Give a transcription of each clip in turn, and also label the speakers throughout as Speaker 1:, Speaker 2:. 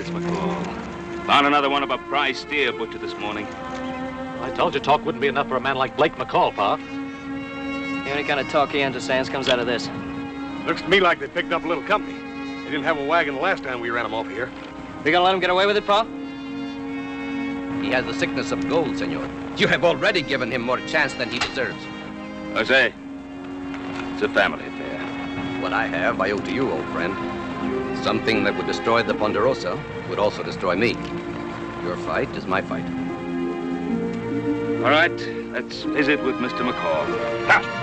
Speaker 1: bastards, McCall. Found another one of a prize steer butcher this morning.
Speaker 2: I told you talk wouldn't be enough for a man like Blake McCall, Pa.
Speaker 3: The only kind of talk he understands comes out of this.
Speaker 4: Looks to me like they picked up a little company. They didn't have a wagon the last time we ran them off here.
Speaker 3: We gonna let him get away with it, Pa?
Speaker 5: He has the sickness of gold, senor. You have already given him more chance than he deserves.
Speaker 1: Jose, it's a family affair.
Speaker 5: What I have, I owe to you, old friend. Something that would destroy the Ponderosa would also destroy me. Your fight is my fight.
Speaker 1: All right, let's visit with Mr. McCall. Now.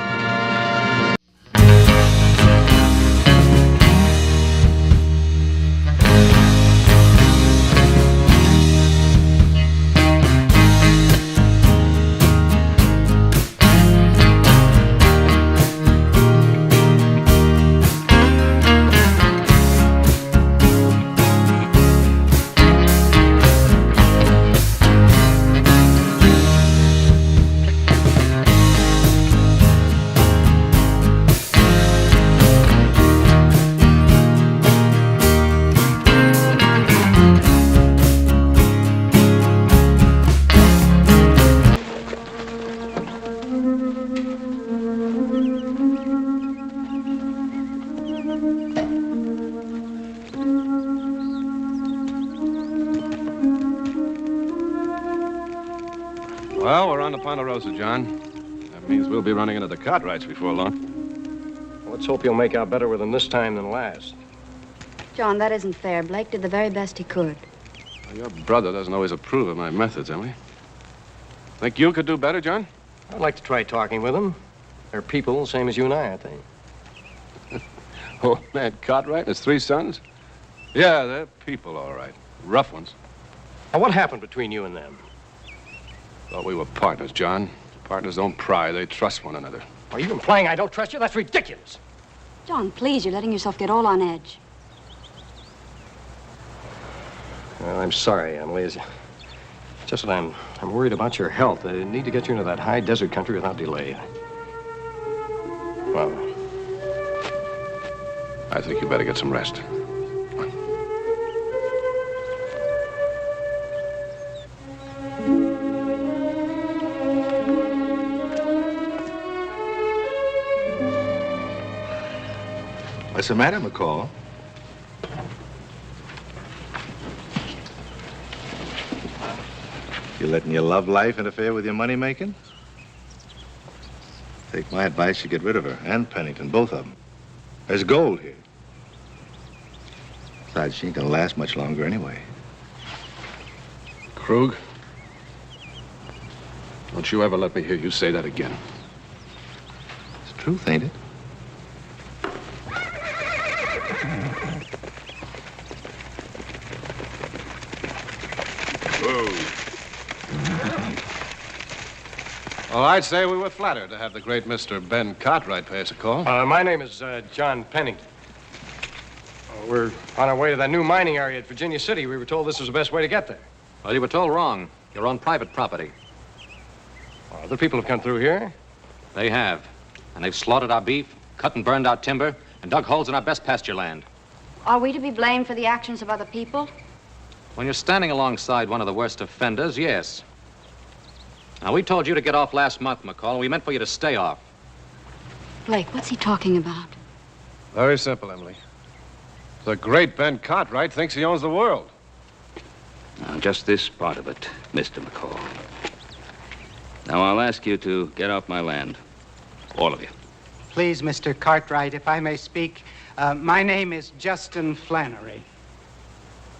Speaker 4: Well, we're on the Ponderosa, John. That means we'll be running into the Cartwrights before long.
Speaker 6: Let's hope you'll make out better with them this time than last.
Speaker 7: John, that isn't fair. Blake did the very best he could.
Speaker 4: Well, your brother doesn't always approve of my methods, Emily. Think you could do better, John?
Speaker 6: I'd like to try talking with them. They're people, same as you and I think.
Speaker 4: Old man Cartwright and his 3 sons? Yeah, they're people, all right. Rough ones.
Speaker 6: Now, what happened between you and them?
Speaker 4: Thought we were partners, John. Partners don't pry, they trust one another.
Speaker 6: Are you implying I don't trust you? That's ridiculous.
Speaker 7: John, please, you're letting yourself get all on edge.
Speaker 6: Well, I'm sorry, Emily. It's just that I'm worried about your health. I need to get you into that high desert country without delay. Well,
Speaker 4: I think you better get some rest.
Speaker 8: What's the matter, McCall? You letting your love life interfere with your money making? Take my advice, you get rid of her and Pennington, both of them. There's gold here. Besides, she ain't gonna last much longer anyway.
Speaker 4: Krug, don't you ever let me hear you say that again.
Speaker 8: It's the truth, ain't it?
Speaker 4: Well, I'd say we were flattered to have the great Mr. Ben Cartwright pay us a call.
Speaker 6: my name is John Pennington. We're on our way to that new mining area at Virginia City. We were told this was the best way to get there.
Speaker 2: Well, you were told wrong. You're on private property.
Speaker 6: Other people have come through here.
Speaker 2: They have. And they've slaughtered our beef, cut and burned our timber, and dug holes in our best pasture land.
Speaker 7: Are we to be blamed for the actions of other people?
Speaker 2: When you're standing alongside one of the worst offenders, yes. Now, we told you to get off last month, McCall, and we meant for you to stay off.
Speaker 7: Blake, what's he talking about?
Speaker 4: Very simple, Emily. The great Ben Cartwright thinks he owns the world.
Speaker 1: Now, just this part of it, Mr. McCall. Now, I'll ask you to get off my land. All of you.
Speaker 9: Please, Mr. Cartwright, if I may speak. My name is Justin Flannery.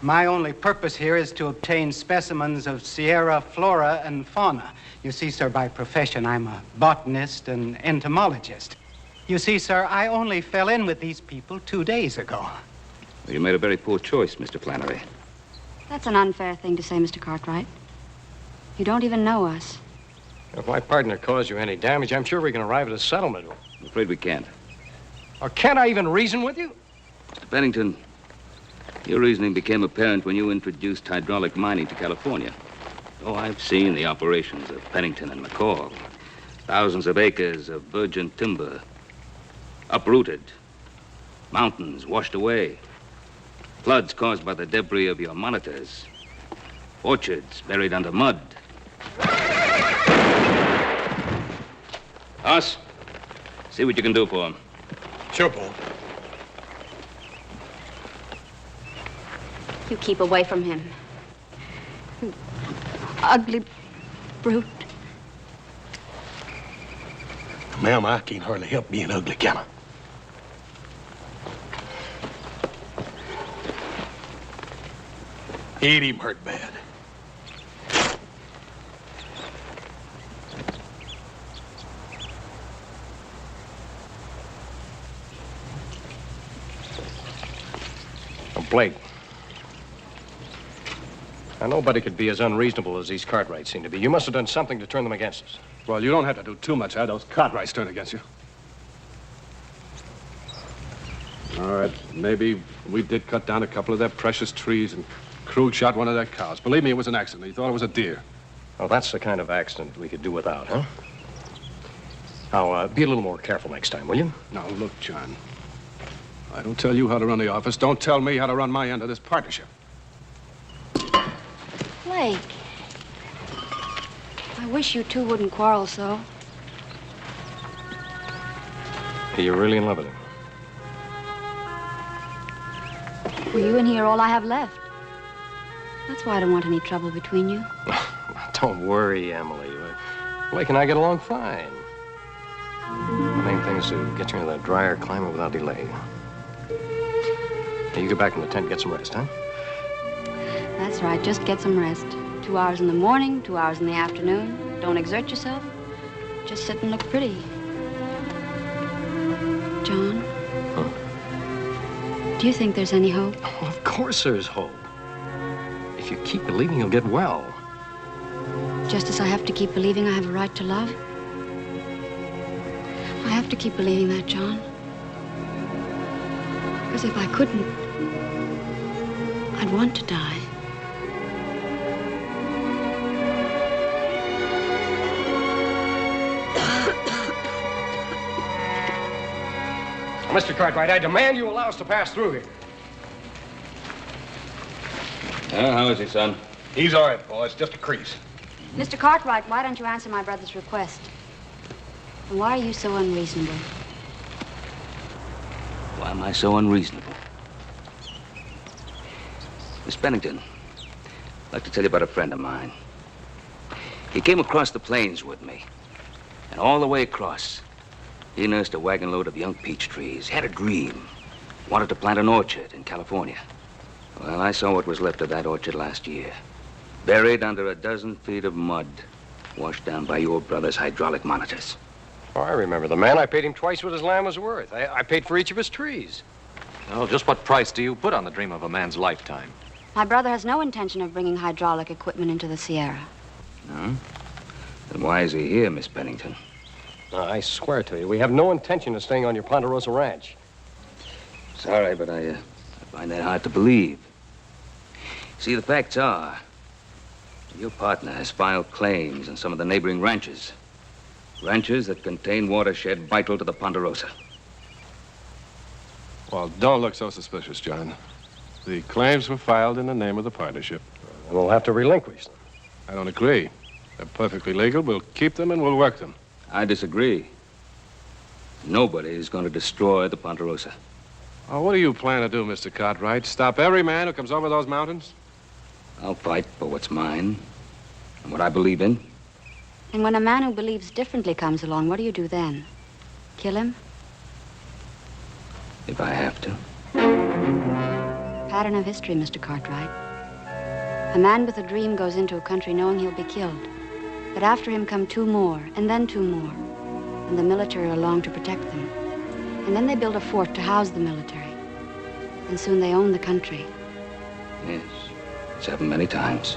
Speaker 9: My only purpose here is to obtain specimens of Sierra flora and fauna. You see, sir, by profession, I'm a botanist and entomologist. You see, sir, I only fell in with these people 2 days ago.
Speaker 1: Well, you made a very poor choice, Mr. Flannery.
Speaker 7: That's an unfair thing to say, Mr. Cartwright. You don't even know us.
Speaker 6: If my partner caused you any damage, I'm sure we can arrive at a settlement.
Speaker 1: I'm afraid we can't.
Speaker 6: Or can't I even reason with you?
Speaker 1: Mr. Pennington, your reasoning became apparent when you introduced hydraulic mining to California. Oh, I've seen the operations of Pennington and McCall. Thousands of acres of virgin timber uprooted, mountains washed away. Floods caused by the debris of your monitors. Orchards buried under mud. Hoss, see what you can do for him.
Speaker 6: Sure, Paul.
Speaker 7: You keep away from him. You ugly brute.
Speaker 10: Ma'am, I can't hardly help being ugly, can I? He ain't even hurt bad.
Speaker 6: Blake. Now, nobody could be as unreasonable as these Cartwrights seem to be. You must have done something to turn them against us.
Speaker 4: Well, you don't have to do too much, those Cartwrights turn against you. All right, maybe we did cut down a couple of their precious trees and Krug shot one of their cows. Believe me, it was an accident. He thought it was a deer.
Speaker 6: Oh, that's the kind of accident we could do without, huh? Now, be a little more careful next time, will you?
Speaker 4: Now, look, John. I don't tell you how to run the office. Don't tell me how to run my end of this partnership.
Speaker 7: Blake. I wish you two wouldn't quarrel so.
Speaker 6: You're really in love with him?
Speaker 7: Well, you and he are all I have left. That's why I don't want any trouble between you.
Speaker 6: Don't worry, Emily. Blake and I get along fine. The main thing is to get you into that drier climate without delay. Now, you get back in the tent, get some rest, huh?
Speaker 7: That's right, just get some rest. 2 hours in the morning, 2 hours in the afternoon. Don't exert yourself. Just sit and look pretty. John? Huh? Do you think there's any hope?
Speaker 6: Oh, of course there's hope. If you keep believing, you'll get well.
Speaker 7: Just as I have to keep believing I have a right to love? I have to keep believing that, John. Because if I couldn't, I'd want to die.
Speaker 6: Mr. Cartwright, I demand you allow us to pass through here.
Speaker 1: How is he, son?
Speaker 10: He's all right, Paul. It's just a crease.
Speaker 7: Mr. Cartwright, why don't you answer my brother's request? And why are you so unreasonable?
Speaker 1: Why am I so unreasonable? Miss Pennington, I'd like to tell you about a friend of mine. He came across the plains with me. And all the way across, he nursed a wagon load of young peach trees, had a dream, wanted to plant an orchard in California. Well, I saw what was left of that orchard last year, buried under a dozen feet of mud, washed down by your brother's hydraulic monitors.
Speaker 6: Oh, I remember the man. I paid him twice what his land was worth. I paid for each of his trees.
Speaker 2: Well, just what price do you put on the dream of a man's lifetime?
Speaker 7: My brother has no intention of bringing hydraulic equipment into the Sierra.
Speaker 1: No? Then why is he here, Miss Pennington?
Speaker 6: I swear to you, we have no intention of staying on your Ponderosa ranch.
Speaker 1: Sorry, but I find that hard to believe. See, the facts are, your partner has filed claims on some of the neighboring ranches. Ranches that contain watershed vital to the Ponderosa.
Speaker 4: Well, don't look so suspicious, John. The claims were filed in the name of the partnership.
Speaker 6: We'll have to relinquish them.
Speaker 4: I don't agree. They're perfectly legal. We'll keep them and we'll work them.
Speaker 1: I disagree. Nobody is going to destroy the Ponderosa.
Speaker 4: Oh, what do you plan to do, Mr. Cartwright? Stop every man who comes over those mountains?
Speaker 1: I'll fight for what's mine and what I believe in.
Speaker 7: And when a man who believes differently comes along, what do you do then? Kill him?
Speaker 1: If I have to.
Speaker 7: Pattern of history, Mr. Cartwright. A man with a dream goes into a country knowing he'll be killed. But after him come two more, and then two more. And the military are along to protect them. And then they build a fort to house the military. And soon they own the country.
Speaker 1: Yes, it's happened many times.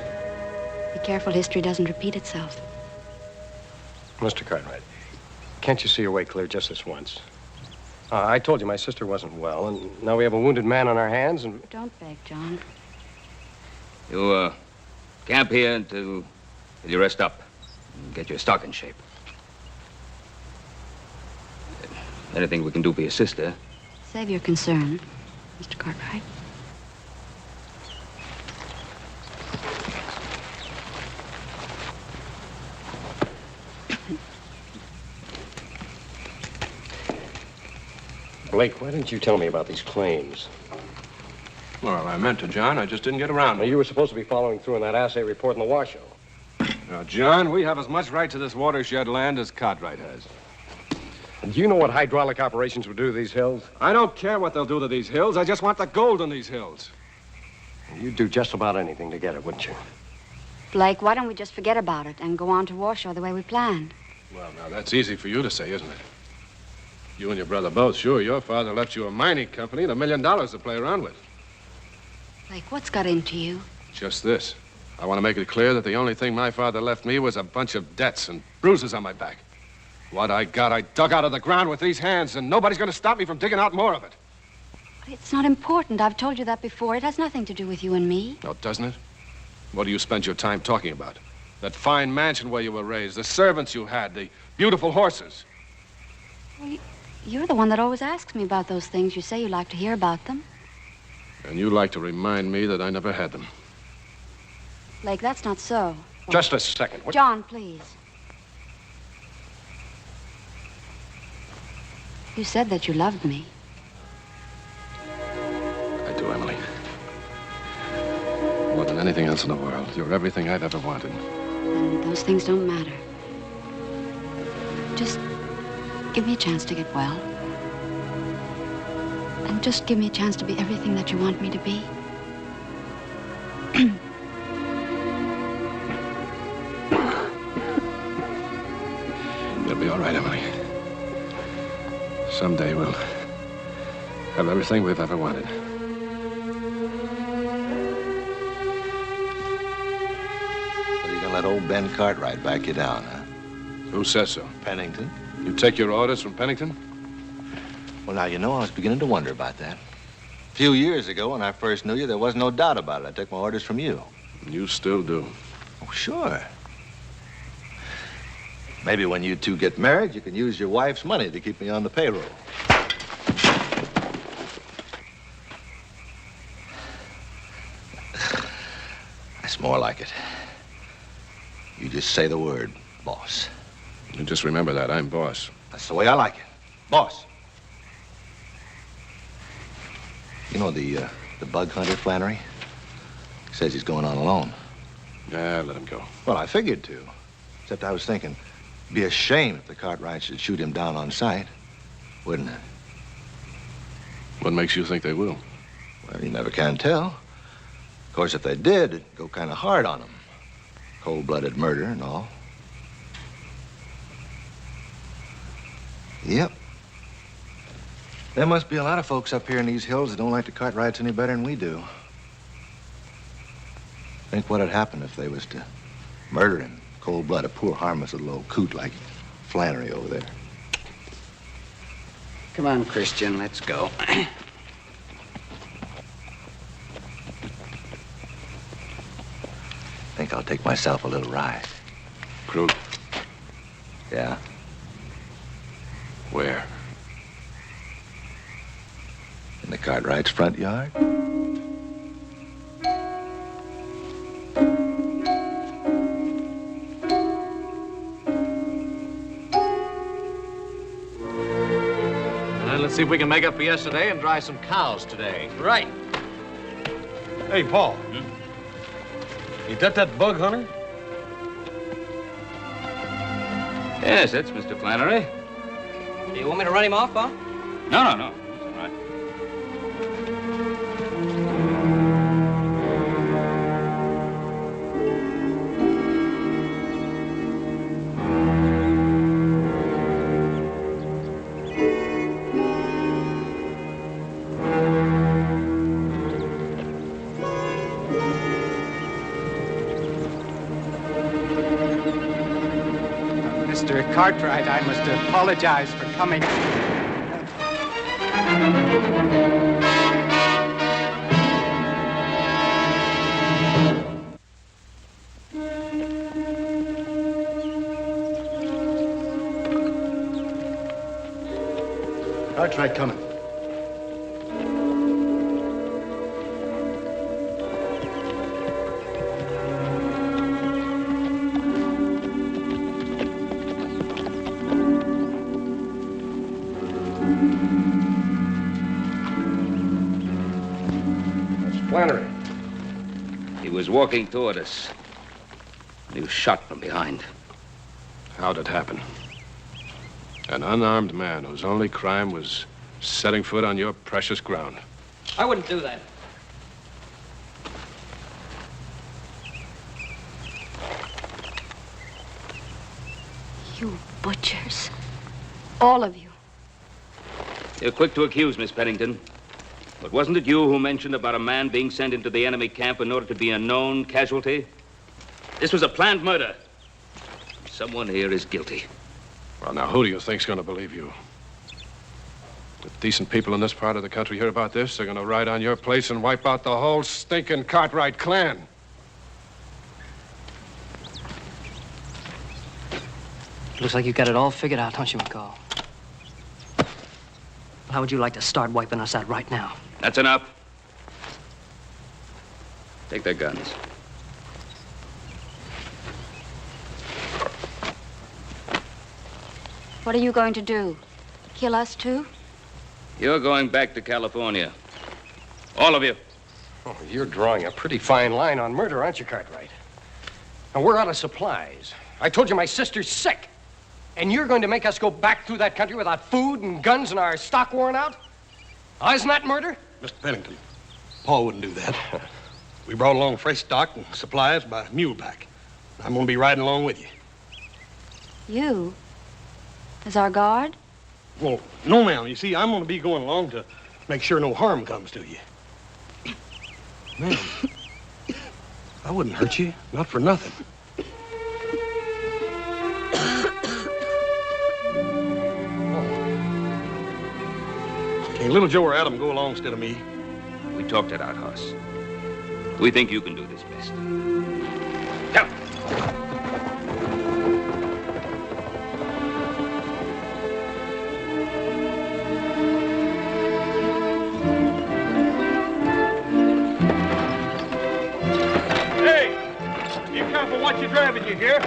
Speaker 7: Be careful history doesn't repeat itself.
Speaker 6: Mr. Cartwright, can't you see your way clear just this once? I told you my sister wasn't well, and now we have a wounded man on our hands, and...
Speaker 7: Don't beg, John.
Speaker 1: You, camp here until you rest up and get your stock in shape. Anything we can do for your sister.
Speaker 7: Save your concern, Mr. Cartwright.
Speaker 6: Blake, why didn't you tell me about these claims?
Speaker 4: Well, I meant to, John. I just didn't get around to
Speaker 6: Well,
Speaker 4: it.
Speaker 6: you were supposed to be following through on that assay report in the Washoe.
Speaker 4: Now, John, we have as much right to this watershed land as Cartwright has.
Speaker 6: And do you know what hydraulic operations would do to these hills?
Speaker 4: I don't care what they'll do to these hills. I just want the gold in these hills.
Speaker 6: You'd do just about anything to get it, wouldn't you?
Speaker 7: Blake, why don't we just forget about it and go on to Washoe the way we planned?
Speaker 4: Well, now, that's easy for you to say, isn't it? You and your brother both, sure. Your father left you a mining company and $1 million to play around with.
Speaker 7: Blake, what's got into you?
Speaker 4: Just this. I want to make it clear that the only thing my father left me was a bunch of debts and bruises on my back. What I got, I dug out of the ground with these hands, and nobody's going to stop me from digging out more of it.
Speaker 7: It's not important. I've told you that before. It has nothing to do with you and me.
Speaker 4: No, doesn't it? What do you spend your time talking about? That fine mansion where you were raised, the servants you had, the beautiful horses.
Speaker 7: Well, you're the one that always asks me about those things. You say you like to hear about them.
Speaker 4: And you like to remind me that I never had them.
Speaker 7: Blake, that's not so.
Speaker 6: Just a second. What?
Speaker 7: John, please. You said that you loved me.
Speaker 4: I do, Emily. More than anything else in the world. You're everything I've ever wanted.
Speaker 7: And those things don't matter. Just give me a chance to get well. And just give me a chance to be everything that you want me to be.
Speaker 4: You'll be all right, Emily. Someday we'll have everything we've ever wanted.
Speaker 8: So you're gonna let old Ben Cartwright back you down, huh?
Speaker 4: Who says so?
Speaker 8: Pennington?
Speaker 4: You take your orders from Pennington?
Speaker 8: Well, now, you know, I was beginning to wonder about that. A few years ago, when I first knew you, there was no doubt about it. I took my orders from you.
Speaker 4: You still do.
Speaker 8: Oh, sure. Maybe when you two get married, you can use your wife's money to keep me on the payroll. That's more like it. You just say the word, boss.
Speaker 4: You just remember that. I'm boss.
Speaker 8: That's the way I like it. Boss. You know the bug hunter, Flannery? He says he's going on alone.
Speaker 4: Yeah, let him go.
Speaker 8: Well, I figured to. Except I was thinking, it'd be a shame if the Cartwrights should shoot him down on sight, wouldn't it?
Speaker 4: What makes you think they will?
Speaker 8: Well, you never can tell. Of course, if they did, it'd go kind of hard on them. Cold-blooded murder and all. Yep. There must be a lot of folks up here in these hills that don't like the Cartwrights any better than we do. Think what'd happen if they was to murder him. Cold-blooded, a poor, harmless little old coot like Flannery over there.
Speaker 11: Come on, Christian, let's go.
Speaker 8: Think I'll take myself a little ride.
Speaker 4: Krug?
Speaker 8: Yeah?
Speaker 4: Where?
Speaker 8: In the Cartwrights' front yard?
Speaker 2: Let's see if we can make up for yesterday and dry some cows today.
Speaker 3: Right.
Speaker 6: Hey, Paul. You got that bug hunter?
Speaker 1: Yes, that's Mr. Flannery.
Speaker 3: Do you want me to run him off, Bob?
Speaker 1: No. That's all right.
Speaker 9: Mr. Cartwright, I must apologize for coming.
Speaker 10: Cartwright coming.
Speaker 6: Flannery.
Speaker 1: He was walking toward us. And he was shot from behind.
Speaker 4: How'd it happen? An unarmed man whose only crime was setting foot on your precious ground.
Speaker 3: I wouldn't do that.
Speaker 7: You butchers. All of you.
Speaker 1: You're quick to accuse, Miss Pennington. But wasn't it you who mentioned about a man being sent into the enemy camp in order to be a known casualty? This was a planned murder. Someone here is guilty.
Speaker 4: Well, now, who do you think's going to believe you? If decent people in this part of the country hear about this, they're going to ride on your place and wipe out the whole stinking Cartwright clan.
Speaker 3: Looks like you got it all figured out, don't you, McCall? How would you like to start wiping us out right now?
Speaker 1: That's enough. Take their guns.
Speaker 7: What are you going to do? Kill us too?
Speaker 1: You're going back to California. All of you.
Speaker 6: Oh, you're drawing a pretty fine line on murder, aren't you, Cartwright? Now, we're out of supplies. I told you my sister's sick. And you're going to make us go back through that country without food and guns and our stock worn out? Oh, isn't that murder?
Speaker 10: Mr. Pennington, Paul wouldn't do that. We brought along fresh stock and supplies by muleback. I'm going to be riding along with you.
Speaker 7: You? As our guard?
Speaker 10: Well, no, ma'am. You see, I'm going to be going along to make sure no harm comes to you. Ma'am, I wouldn't hurt you. Not for nothing. Can little Joe or Adam go along instead of me?
Speaker 1: We talked it out, Hoss. We think you can do this best. Come.
Speaker 10: Hey, be careful what you're driving, you hear?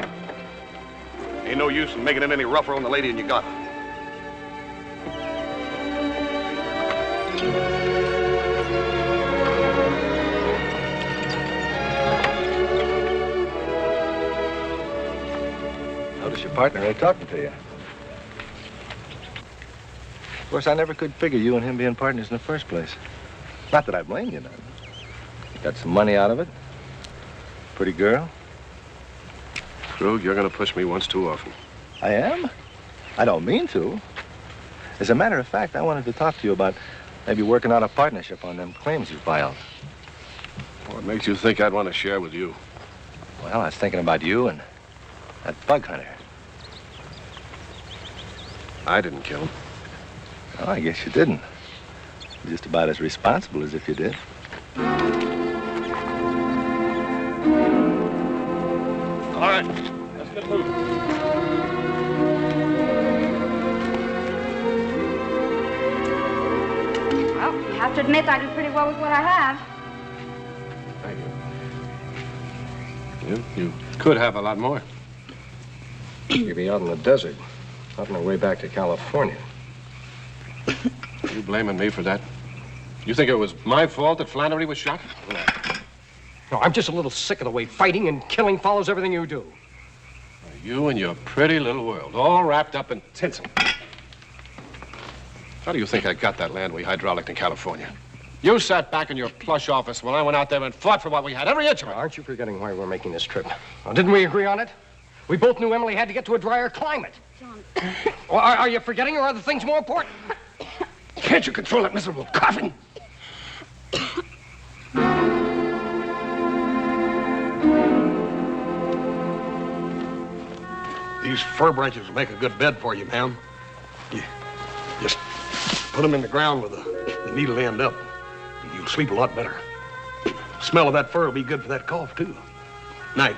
Speaker 10: Ain't no use in making it any rougher on the lady than you got.
Speaker 8: Notice your partner ain't talking to you. Of course, I never could figure you and him being partners in the first place. Not that I blame you none. You got some money out of it. Pretty girl.
Speaker 4: Krug, you're going to push me once too often.
Speaker 8: I am? I don't mean to. As a matter of fact, I wanted to talk to you about maybe working out a partnership on them claims you filed.
Speaker 4: What makes you think I'd want to share with you?
Speaker 8: Well, I was thinking about you and that bug hunter.
Speaker 4: I didn't kill him.
Speaker 8: Oh, I guess you didn't. You're just about as responsible as if you did.
Speaker 10: All right, let's get moving.
Speaker 7: Well, you have to admit I did pretty well with what I have.
Speaker 4: Thank you. You could have a lot more.
Speaker 6: You'd be out in the desert, on our way back to California.
Speaker 4: You blaming me for that? You think it was my fault that Flannery was shot?
Speaker 6: No, I'm just a little sick of the way fighting and killing follows everything you do.
Speaker 4: You and your pretty little world, all wrapped up in tinsel. How do you think I got that land we hydrauliced in California? You sat back in your plush office while I went out there and fought for what we had, every inch of it.
Speaker 6: Aren't you forgetting why we're making this trip? Now, didn't we agree on it? We both knew Emily had to get to a drier climate.
Speaker 7: John.
Speaker 6: Well, are you forgetting, or are the things more important?
Speaker 10: Can't you control that miserable coughing? These fir branches will make a good bed for you, ma'am. You just put them in the ground with the needle end up. You'll sleep a lot better. The smell of that fur will be good for that cough, too. Night.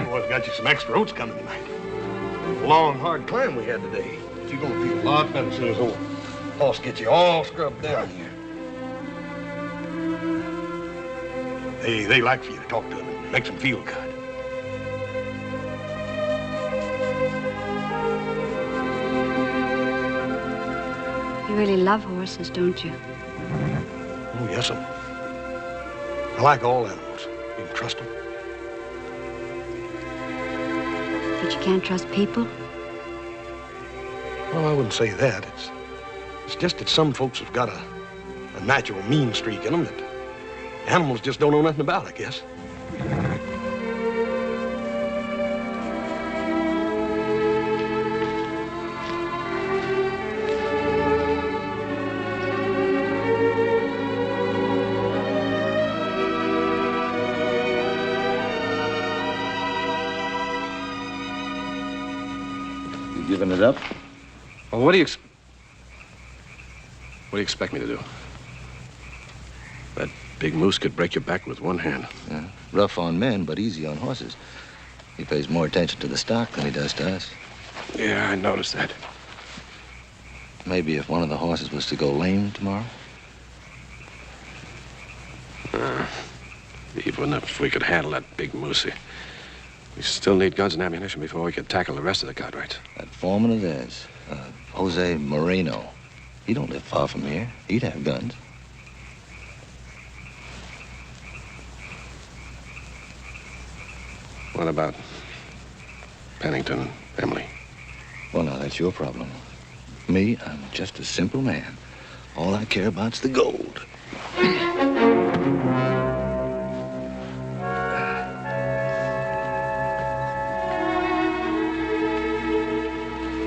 Speaker 10: Boys got you some extra oats coming tonight. A long, hard climb we had today. But you're gonna feel a lot better as soon as old Hoss gets you all scrubbed down here. They like for you to talk to them and makes them feel good.
Speaker 7: You really love horses, don't you?
Speaker 10: Oh, yes, I like all animals. You can trust them.
Speaker 7: But you can't trust people?
Speaker 10: Well, I wouldn't say that. It's just that some folks have got a natural mean streak in them that animals just don't know nothing about, I guess.
Speaker 8: You giving it up?
Speaker 4: Well, what do you expect me to do? That big moose could break your back with one hand.
Speaker 8: Yeah. Rough on men, but easy on horses. He pays more attention to the stock than he does to us.
Speaker 4: Yeah, I noticed that.
Speaker 8: Maybe if one of the horses was to go lame tomorrow?
Speaker 4: Even if we could handle that big moose, we still need guns and ammunition before we could tackle the rest of the Cartwrights.
Speaker 8: That foreman of theirs, Jose Moreno, he don't live far from here. He'd have guns.
Speaker 4: What about Pennington and Emily?
Speaker 8: Well, now, that's your problem. Me, I'm just a simple man. All I care about's the gold.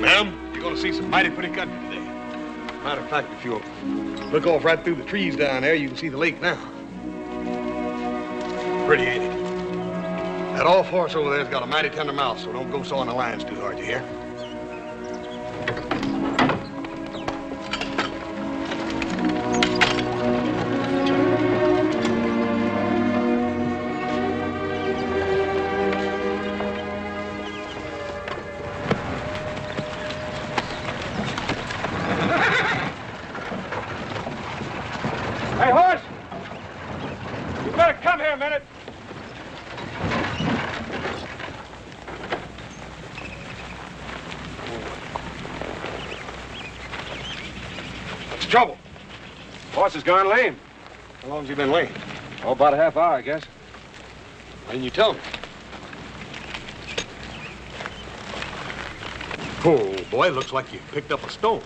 Speaker 10: Ma'am, you're gonna see some mighty pretty country today. Matter of fact, if you'll look off right through the trees down there, you can see the lake now. Pretty, ain't it? That off horse over there's got a mighty tender mouth, so don't go sawing the lines too hard, you hear?
Speaker 4: Hey, horse! You better come here a minute.
Speaker 10: What's the trouble?
Speaker 4: Horse has gone lame.
Speaker 10: How long's he been lame?
Speaker 4: Oh, about a half hour, I guess.
Speaker 10: Why didn't you tell me? Oh, boy, looks like you picked up a stone.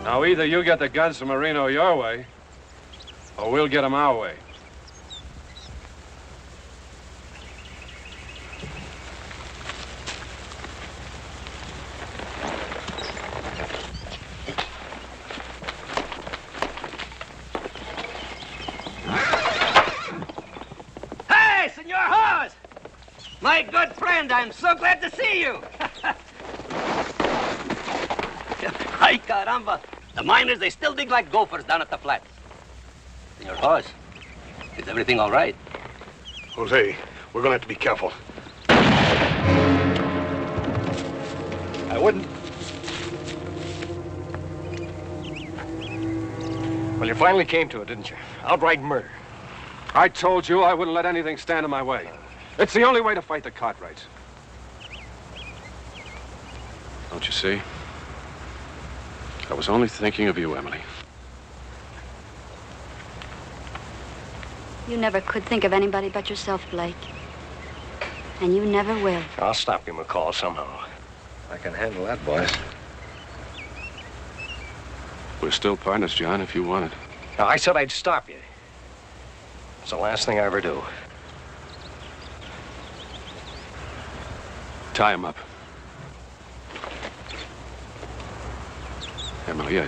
Speaker 4: Now, either you get the guns from Marino your way, or we'll get them our way.
Speaker 5: Hey, Senor Hawes! My good friend, I'm so glad to see you. Ay, caramba. The miners, they still dig like gophers down at the flats. Senor Hawes, is everything all right?
Speaker 10: Jose, we're gonna have to be careful.
Speaker 6: I wouldn't. Well, you finally came to it, didn't you? Outright murder.
Speaker 4: I told you I wouldn't let anything stand in my way. It's the only way to fight the Cartwrights. Don't you see? I was only thinking of you, Emily.
Speaker 7: You never could think of anybody but yourself, Blake. And you never will.
Speaker 6: I'll stop you, McCall, somehow.
Speaker 8: I can handle that, boys.
Speaker 4: We're still partners, John, if you want it.
Speaker 6: Now, I said I'd stop you. It's the last thing I ever do.
Speaker 4: Tie him up. Emily,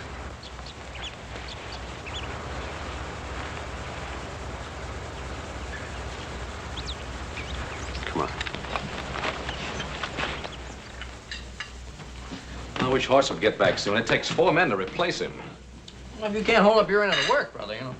Speaker 4: come on.
Speaker 2: I wish Horse would get back soon. It takes 4 men to replace him.
Speaker 3: Well, if you can't hold up your end of the work, brother, you know.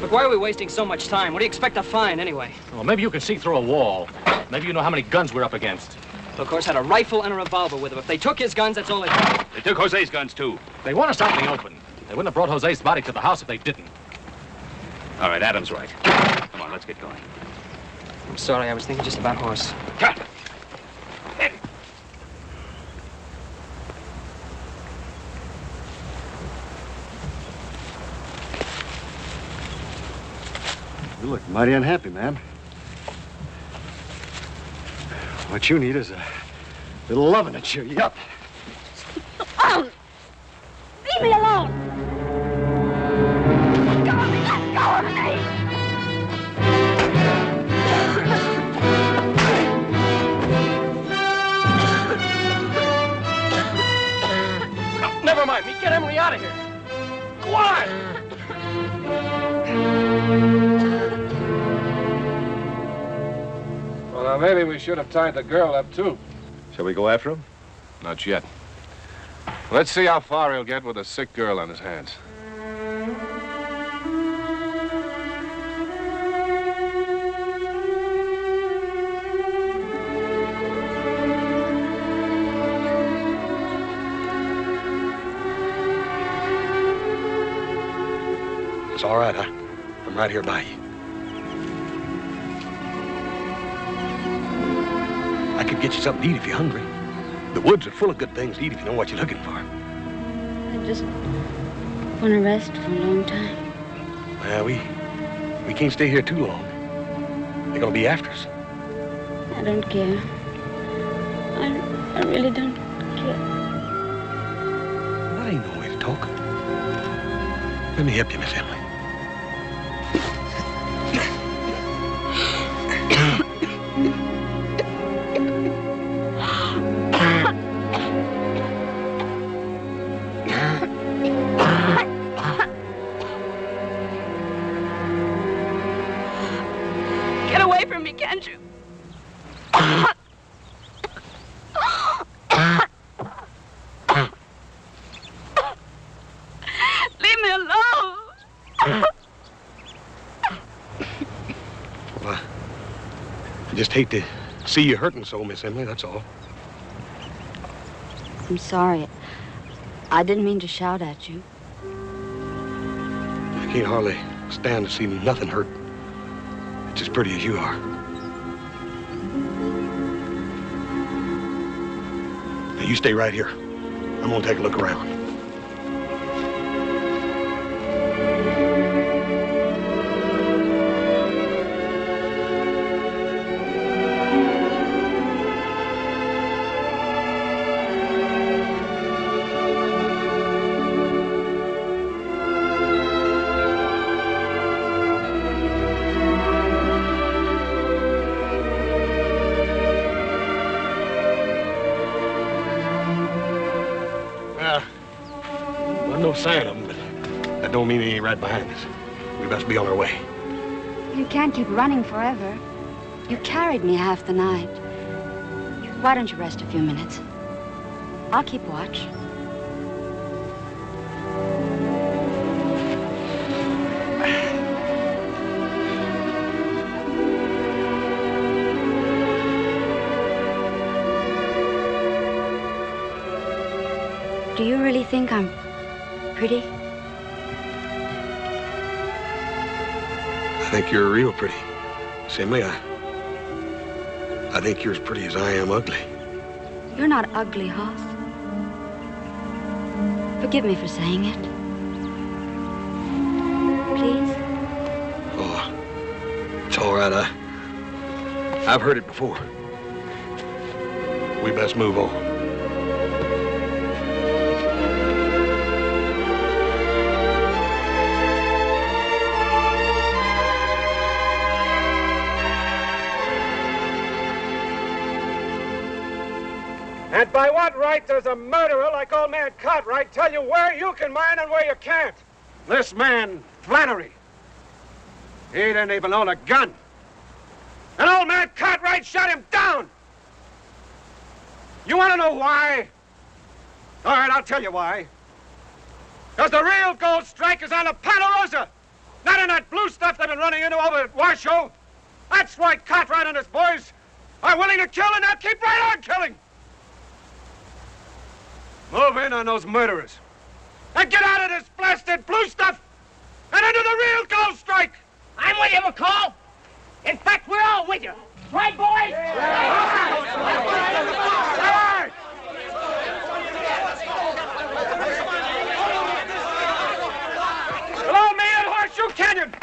Speaker 3: Look, why are we wasting so much time? What do you expect to find, anyway?
Speaker 2: Well, maybe you can see through a wall. Maybe you know how many guns we're up against.
Speaker 3: Well, of course, had a rifle and a revolver with him. If they took his guns, that's all they took.
Speaker 1: They took Jose's guns, too.
Speaker 2: They want us out in the open. They wouldn't have brought Jose's body to the house if they didn't.
Speaker 1: All right, Adam's right. Come on, let's get going.
Speaker 3: I'm sorry, I was thinking just about horse.
Speaker 1: Cut!
Speaker 8: You look mighty unhappy, man. What you need is a little loving to cheer you up.
Speaker 12: Oh! Leave me alone! Let go of me! Let go of me!
Speaker 6: Never mind me. Get Emily out of here. Go on!
Speaker 4: Well, now, maybe we should have tied the girl up, too.
Speaker 8: Shall we go after him?
Speaker 4: Not yet. Let's see how far he'll get with a sick girl on his hands.
Speaker 10: It's all right. I'm right here by you. I could get you something to eat if you're hungry. The woods are full of good things to eat if you know what you're looking for.
Speaker 7: I just want to rest for a long time.
Speaker 10: Well, we can't stay here too long. They're gonna be after us.
Speaker 7: I don't care. I really don't care.
Speaker 10: That ain't no way to talk. Let me help you, Miss Emily.
Speaker 12: Get away from me, can't you? Leave me alone.
Speaker 10: Well, I just hate to see you hurting so, Miss Emily, that's all.
Speaker 7: I'm sorry. I didn't mean to shout at you.
Speaker 10: I can't hardly stand to see nothing hurt. It's as pretty as you are. Now, you stay right here. I'm gonna take a look around. No sign of them, but that don't mean they ain't right behind us. We best be on our way.
Speaker 7: You can't keep running forever. You carried me half the night. Why don't you rest a few minutes? I'll keep watch. Do you really think I'm pretty?
Speaker 10: I think you're real pretty. Miss Emily, I think you're as pretty as I am ugly.
Speaker 7: You're not ugly, Hoss. Forgive me for saying it. Please?
Speaker 10: Oh, it's all right. I've heard it before. We best move on.
Speaker 9: And by what right does a murderer like old man Cartwright tell you where you can mine and where you can't? This man, Flannery, he didn't even own a gun. And old man Cartwright shot him down. You want to know why? All right, I'll tell you why. Because the real gold strike is on the Ponderosa.
Speaker 4: Not in that blue stuff they've been running into over at Washoe. That's why Cartwright and his boys are willing to kill, and they'll keep right on killing. Move in on those murderers. And get out of this blasted blue stuff and into the real gold strike.
Speaker 13: I'm with you, McCall. In fact, we're all with you. Right, boys?
Speaker 4: Below me at Horseshoe Canyon.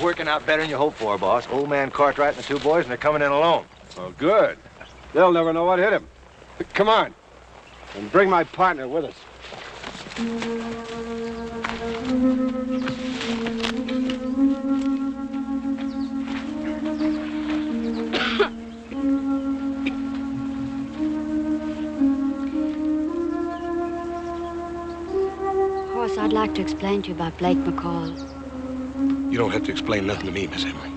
Speaker 8: Working out better than you hoped for, boss. Old man Cartwright and the two boys, and they're coming in alone.
Speaker 4: Oh, good. They'll never know what hit him. Come on. And bring my partner with us.
Speaker 7: Horse, I'd like to explain to you about Blake McCall.
Speaker 10: You don't have to explain nothing to me, Miss Emily.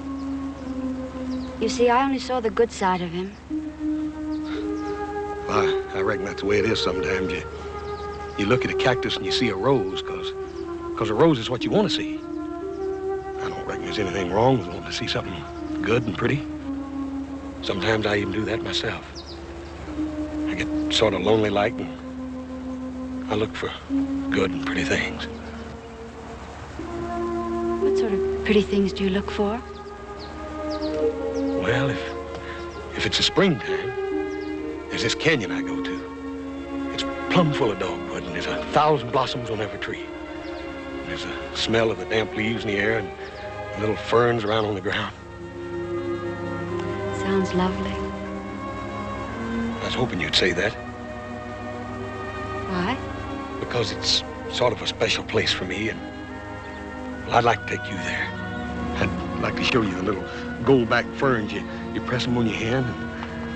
Speaker 7: You see, I only saw the good side of him.
Speaker 10: Well, I reckon that's the way it is sometimes. You look at a cactus and you see a rose, because a rose is what you want to see. I don't reckon there's anything wrong with wanting to see something good and pretty. Sometimes I even do that myself. I get sort of lonely-like, and I look for good and pretty things.
Speaker 7: What sort of pretty things do you look for?
Speaker 10: Well, if it's the springtime, there's this canyon I go to. It's plumb full of dogwood, and there's 1,000 blossoms on every tree. And there's a smell of the damp leaves in the air and little ferns around on the ground.
Speaker 7: Sounds lovely.
Speaker 10: I was hoping you'd say that.
Speaker 7: Why?
Speaker 10: Because it's sort of a special place for me, and well, I'd like to take you there. I'd like to show you the little gold-backed ferns. You press them on your hand,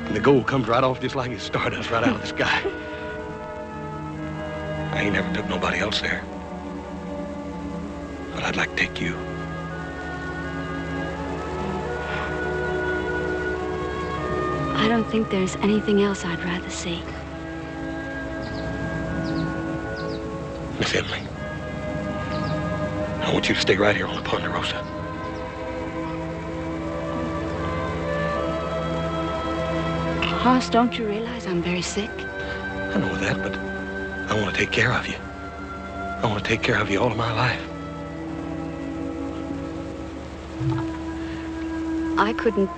Speaker 10: and the gold comes right off just like a stardust right out of the sky. I ain't never took nobody else there. But I'd like to take you.
Speaker 7: I don't think there's anything else I'd rather see.
Speaker 10: Miss Emily, I want you to stay right here on the Ponderosa.
Speaker 7: Hoss, don't you realize I'm very sick?
Speaker 10: I know that, but I want to take care of you. I want to take care of you all of my life.
Speaker 7: I couldn't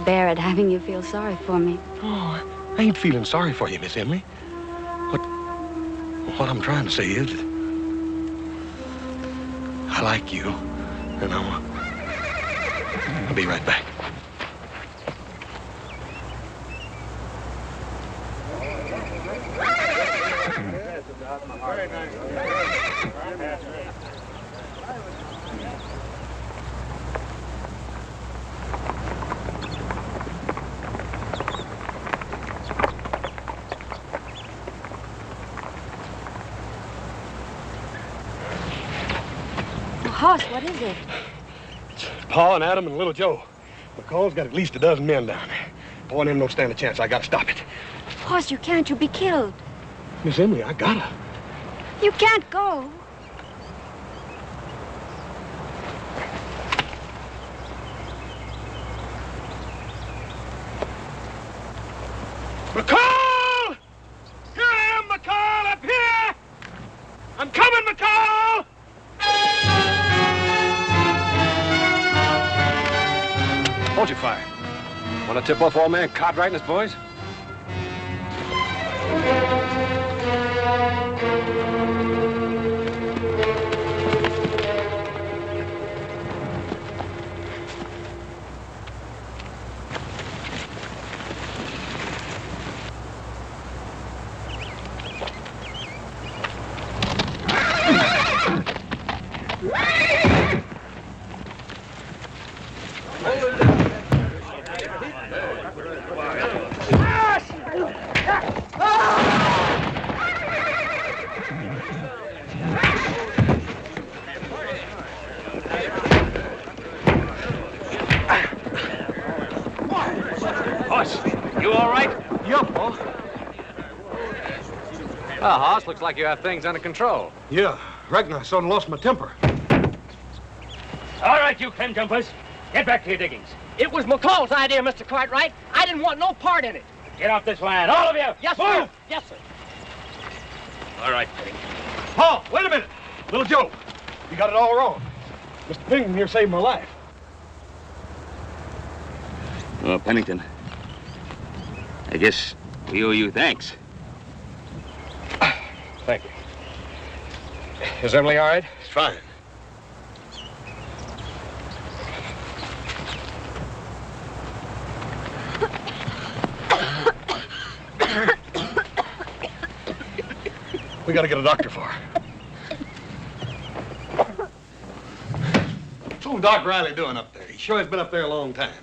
Speaker 7: bear it having you feel sorry for me.
Speaker 10: Oh, I ain't feeling sorry for you, Miss Emily. What I'm trying to say is that I like you, and I'll be right back.
Speaker 7: Hoss, what is it?
Speaker 10: It's Pa and Adam and little Joe. McCall's got at least a dozen men down there. Pa and them don't stand a chance. I gotta stop it.
Speaker 7: Hoss, you can't. You'll be killed.
Speaker 10: Miss Emily, I gotta.
Speaker 7: You can't go.
Speaker 4: McCall! Here I am, McCall, up here! I'm coming, McCall!
Speaker 6: Hold your fire. Want to tip off old man Cartwright and his boys?
Speaker 2: Well, Hoss, looks like you have things under control.
Speaker 10: Yeah, reckon I suddenly lost my temper.
Speaker 13: All right, you clam jumpers. Get back to your diggings. It was McCall's idea, Mr. Cartwright. I didn't want no part in it. Get off this land, all of you.
Speaker 6: Yes,
Speaker 13: Move.
Speaker 6: sir. Yes, sir.
Speaker 13: All right, Pennington.
Speaker 10: Paul, wait a minute. Little Joe, you got it all wrong. Mr. Pennington here saved my life.
Speaker 1: Well, Pennington, I guess we owe you thanks.
Speaker 6: Thank you. Is Emily all right?
Speaker 10: It's fine. We gotta get a doctor for her. What's old Doc Riley doing up there? He sure has been up there a long time.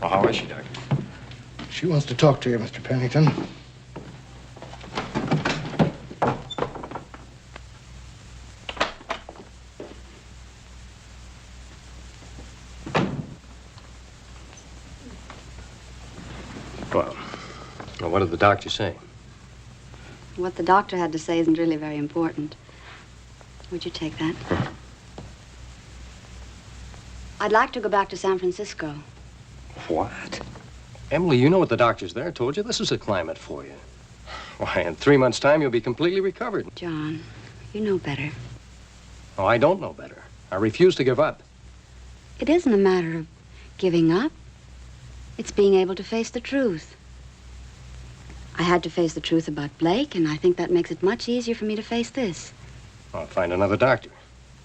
Speaker 6: Well, how is she, Doctor?
Speaker 14: She wants to talk to you, Mr. Pennington.
Speaker 6: Well, what did the doctor say?
Speaker 7: What the doctor had to say isn't really very important. Would you take that? I'd like to go back to San Francisco.
Speaker 6: What? Emily, you know what the doctors there told you. This is a climate for you. Why, in 3 months' time, you'll be completely recovered.
Speaker 7: John, you know better.
Speaker 6: Oh, I don't know better. I refuse to give up.
Speaker 7: It isn't a matter of giving up. It's being able to face the truth. I had to face the truth about Blake, and I think that makes it much easier for me to face this.
Speaker 6: I'll find another doctor.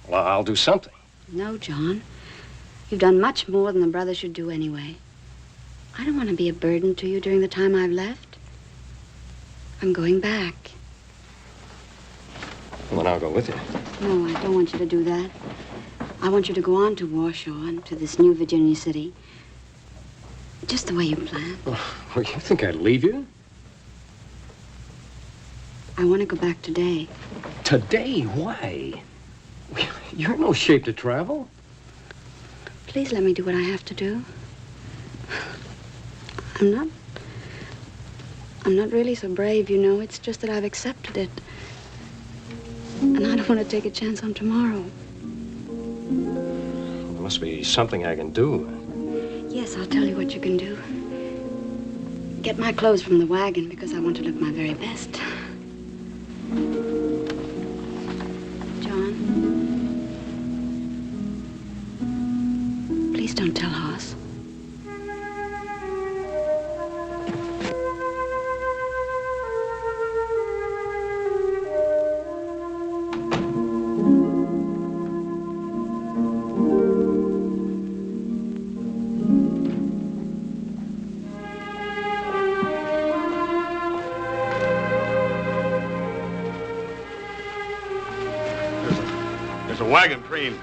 Speaker 6: Well, I'll do something.
Speaker 7: No, John. You've done much more than a brother should do anyway. I don't want to be a burden to you during the time I've left. I'm going back.
Speaker 6: Well, then I'll go with you.
Speaker 7: No, I don't want you to do that. I want you to go on to Washoe and to this new Virginia city. Just the way you planned.
Speaker 6: Well, you think I'd leave you?
Speaker 7: I want to go back today.
Speaker 6: Today? Why? You're in no shape to travel.
Speaker 7: Please let me do what I have to do. I'm not really so brave, you know. It's just that I've accepted it. And I don't want to take a chance on tomorrow.
Speaker 6: There must be something I can do.
Speaker 7: Yes, I'll tell you what you can do. Get my clothes from the wagon because I want to look my very best. John, please don't tell Hoss.
Speaker 10: There's a wagon train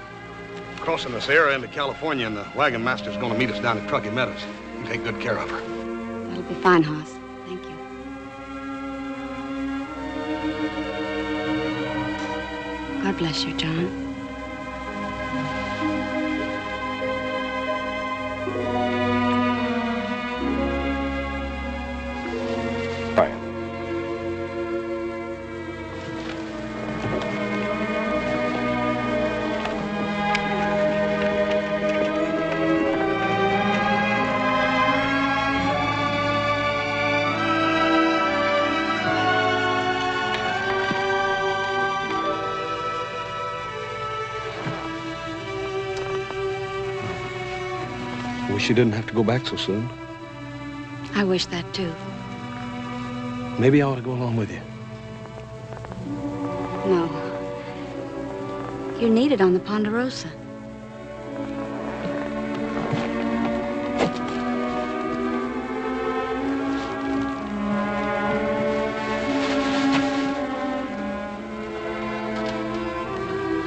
Speaker 10: crossing the Sierra into California, and the wagon master's going to meet us down at Truckee Meadows. You take good care of her.
Speaker 7: That'll be fine, Hoss. Thank you. God bless you, John.
Speaker 6: Bye.
Speaker 10: Wish you didn't have to go back so soon.
Speaker 7: I wish that, too.
Speaker 10: Maybe I ought to go along with you.
Speaker 7: No. You're needed on the Ponderosa.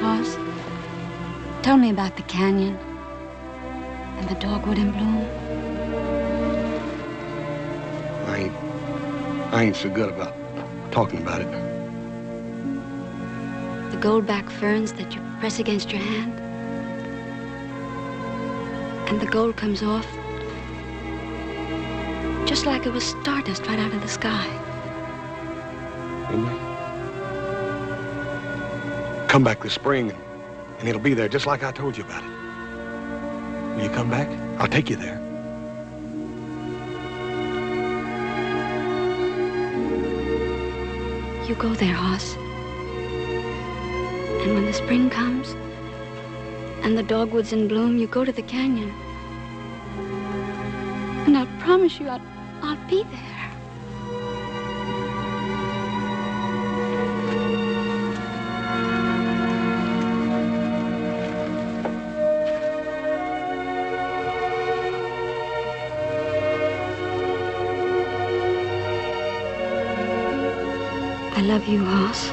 Speaker 7: Hoss, tell me about the canyon and the dogwood in bloom.
Speaker 10: I ain't so good about talking about it.
Speaker 7: The goldback ferns that you press against your hand. and the gold comes off just like it was stardust right out of the sky.
Speaker 10: Come back this spring, and it'll be there just like I told you about it. Will you come back? I'll take you there.
Speaker 7: You go there, Hoss. And when the spring comes and the dogwood's in bloom, you go to the canyon. And I promise you I'll be there. I love you, Hoss.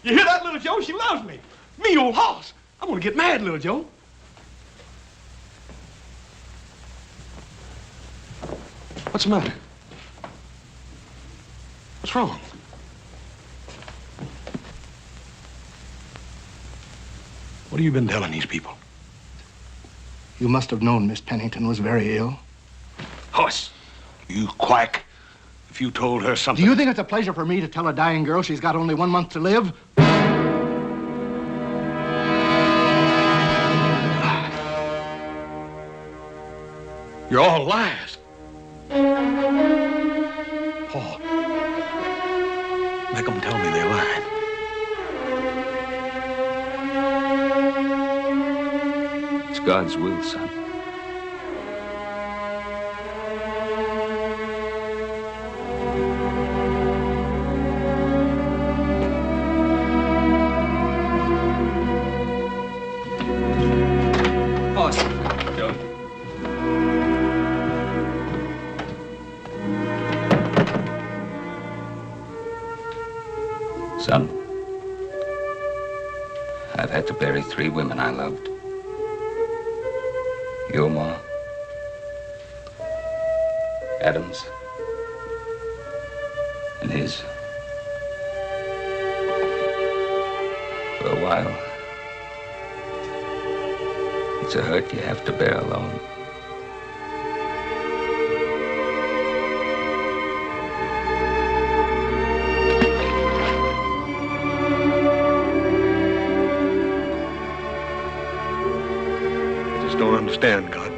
Speaker 10: You hear that, little Joe? She loves me. Me, old Hoss. I'm gonna get mad, little Joe. What's the matter? What's wrong? What have you been telling these people?
Speaker 14: You must have known Miss Pennington was very ill.
Speaker 10: Hoss, you quack. If you told her something...
Speaker 14: Do you think it's a pleasure for me to tell a dying girl she's got only 1 month to live?
Speaker 10: You're all liars. Paul, make them tell me they're lying.
Speaker 1: It's God's will, son. Son, I've had to bury 3 women I loved. Your ma, Adam's, and his. For a while, it's a hurt you have to bear alone.
Speaker 10: Don't understand, God.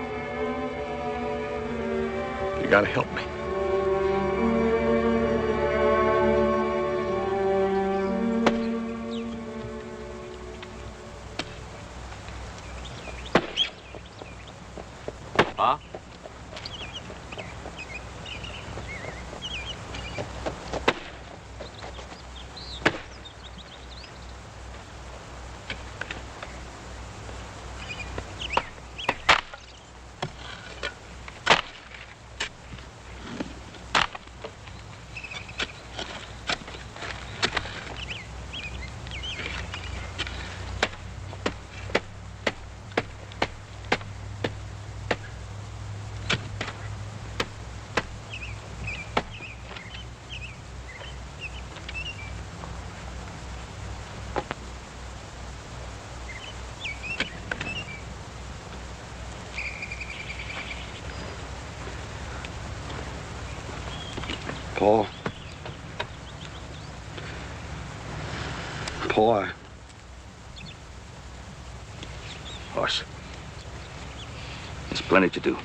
Speaker 10: You gotta help me.
Speaker 3: Pa?
Speaker 10: Paul. Paul,
Speaker 1: Hoss, there's plenty to do.